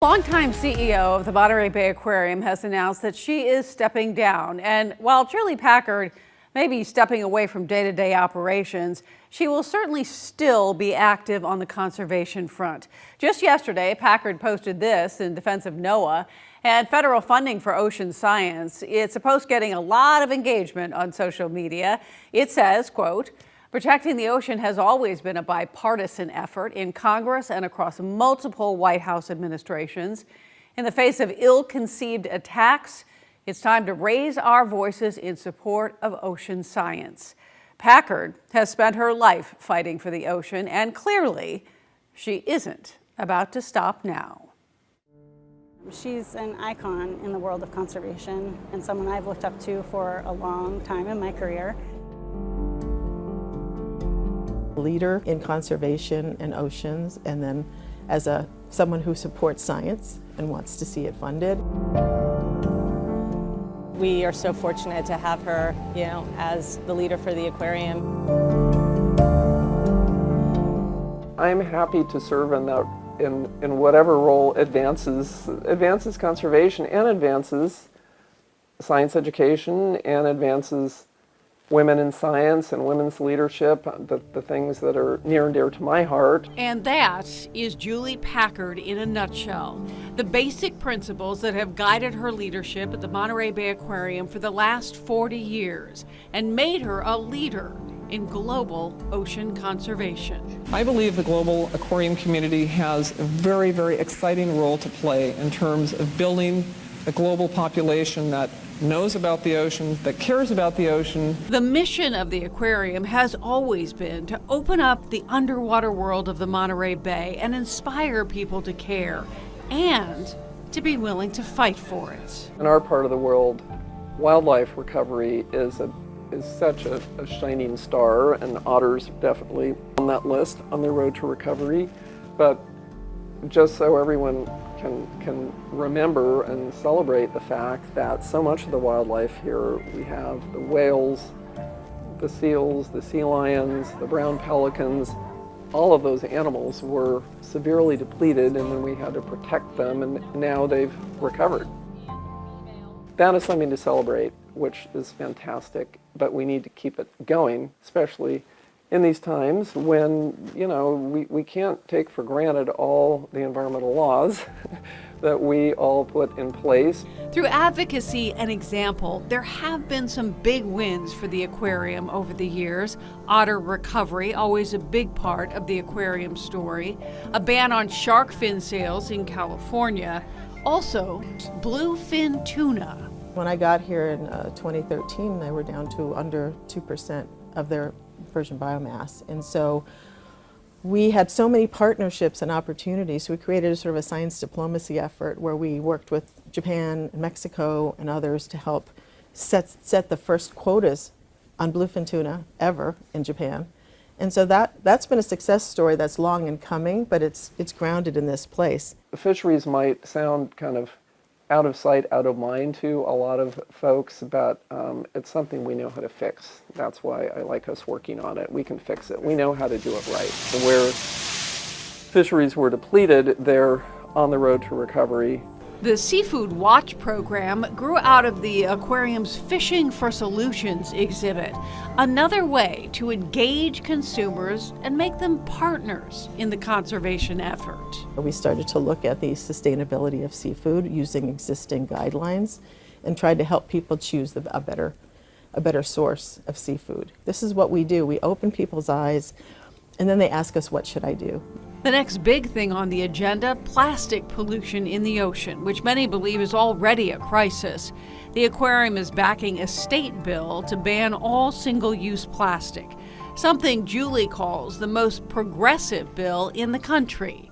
Longtime CEO of the Monterey Bay Aquarium has announced that she is stepping down. And while Julie Packard may be stepping away from day-to-day operations, she will certainly still be active on the conservation front. Just yesterday, Packard posted this in defense of NOAA and federal funding for ocean science. It's a post getting a lot of engagement on social media. It says, quote, "Protecting the ocean has always been a bipartisan effort in Congress and across multiple White House administrations. In the face of ill-conceived attacks, it's time to raise our voices in support of ocean science." Packard has spent her life fighting for the ocean, and clearly she isn't about to stop now. She's an icon in the world of conservation and someone I've looked up to for a long time in my career. Leader in conservation and oceans, and then as someone who supports science and wants to see it funded. We are so fortunate to have her, as the leader for the aquarium. I'm happy to serve in whatever role advances conservation and advances science education and advances women in science and women's leadership, the things that are near and dear to my heart. And that is Julie Packard in a nutshell. The basic principles that have guided her leadership at the Monterey Bay Aquarium for the last 40 years and made her a leader in global ocean conservation. I believe the global aquarium community has a very, very exciting role to play in terms of building a global population that knows about the ocean, that cares about the ocean. The mission of the aquarium has always been to open up the underwater world of the Monterey Bay and inspire people to care and to be willing to fight for it. In our part of the world, wildlife recovery is such a shining star, and otters definitely on that list on their road to recovery. But just so everyone can remember and celebrate the fact that so much of the wildlife here, we have the whales, the seals, the sea lions, the brown pelicans, all of those animals were severely depleted, and then we had to protect them, and now they've recovered. That is something to celebrate, which is fantastic, but we need to keep it going, especially in these times when, we can't take for granted all the environmental laws that we all put in place. Through advocacy and example, there have been some big wins for the aquarium over the years. Otter recovery, always a big part of the aquarium story. A ban on shark fin sales in California. Also, bluefin tuna. When I got here in 2013, they were down to under 2% of their virgin biomass. And so we had so many partnerships and opportunities. So we created a sort of a science diplomacy effort where we worked with Japan, Mexico, and others to help set the first quotas on bluefin tuna ever in Japan. And so that's been a success story that's long in coming, but it's grounded in this place. Fisheries might sound kind of out of sight, out of mind to a lot of folks, but it's something we know how to fix. That's why I like us working on it. We can fix it. We know how to do it right. Where fisheries were depleted, they're on the road to recovery. The Seafood Watch program grew out of the aquarium's Fishing for Solutions exhibit, another way to engage consumers and make them partners in the conservation effort. We started to look at the sustainability of seafood using existing guidelines and tried to help people choose a better source of seafood. This is what we do. We open people's eyes, and then they ask us, what should I do? The next big thing on the agenda, plastic pollution in the ocean, which many believe is already a crisis. The aquarium is backing a state bill to ban all single-use plastic, something Julie calls the most progressive bill in the country.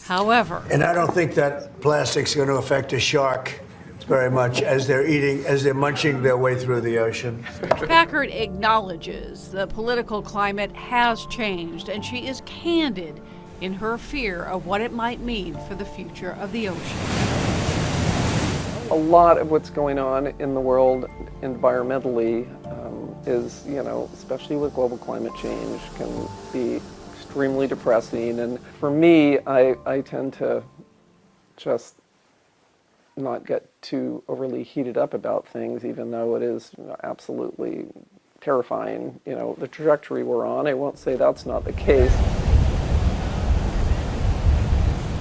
However, and I don't think that plastic's going to affect a shark very much as they're munching their way through the ocean. Packard acknowledges the political climate has changed, and she is candid in her fear of what it might mean for the future of the ocean. A lot of what's going on in the world environmentally is, especially with global climate change, can be extremely depressing. And for me, I tend to just not get too overly heated up about things, even though it is absolutely terrifying, the trajectory we're on. I won't say that's not the case.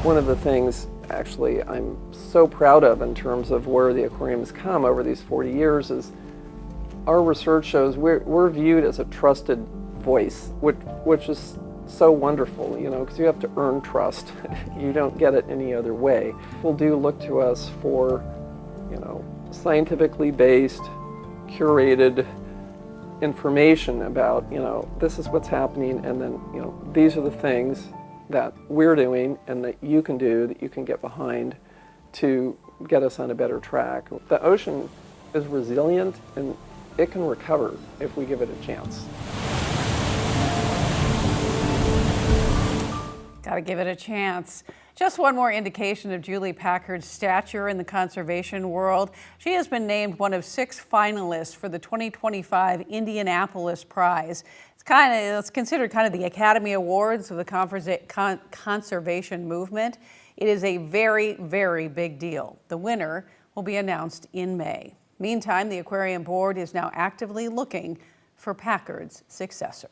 One of the things actually I'm so proud of in terms of where the aquarium's come over these 40 years is our research shows we're viewed as a trusted voice, which is so wonderful, because you have to earn trust. You don't get it any other way. People do look to us for, scientifically based, curated information about, this is what's happening, and then, these are the things that we're doing and that you can do, that you can get behind to get us on a better track. The ocean is resilient and it can recover if we give it a chance. Got to give it a chance. Just one more indication of Julie Packard's stature in the conservation world. She has been named one of 6 finalists for the 2025 Indianapolis Prize. It's considered kind of the Academy Awards of the conservation movement. It is a very, very big deal. The winner will be announced in May. Meantime, the aquarium board is now actively looking for Packard's successor.